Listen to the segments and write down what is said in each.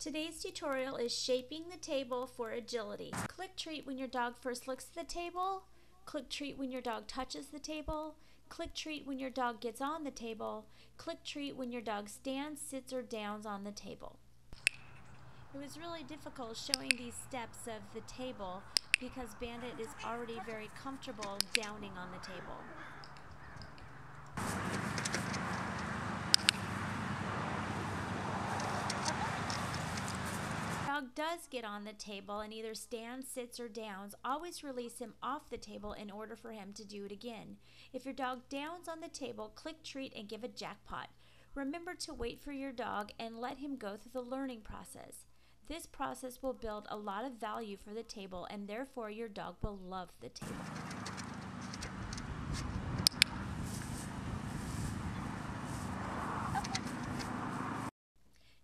Today's tutorial is shaping the table for agility. Click treat when your dog first looks at the table. Click treat when your dog touches the table. Click treat when your dog gets on the table. Click treat when your dog stands, sits, or downs on the table. It was really difficult showing these steps of the table because Bandit is already very comfortable downing on the table. Dog does get on the table and either stands, sits, or downs, always release him off the table in order for him to do it again. If your dog downs on the table, click treat and give a jackpot. Remember to wait for your dog and let him go through the learning process. This process will build a lot of value for the table, and therefore your dog will love the table.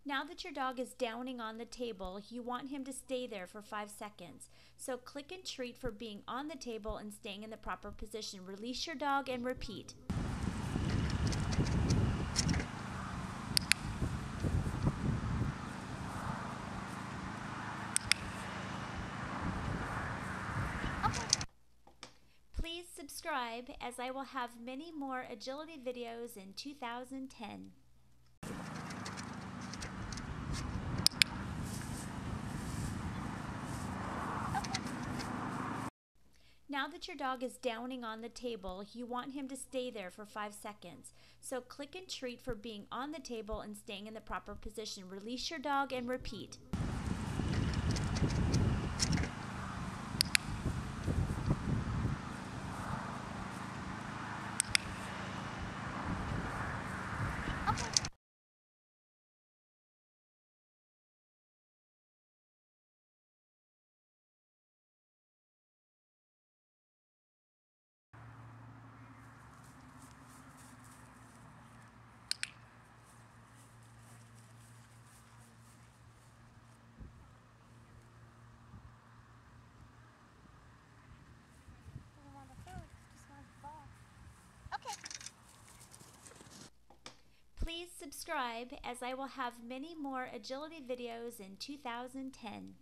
Now that your dog is downing on the table, you want him to stay there for 5 seconds. So click and treat for being on the table and staying in the proper position. Release your dog and repeat. Please subscribe, as I will have many more agility videos in 2010. Now that your dog is downing on the table, you want him to stay there for 5 seconds. So click and treat for being on the table and staying in the proper position. Release your dog and repeat. Please subscribe, as I will have many more agility videos in 2010.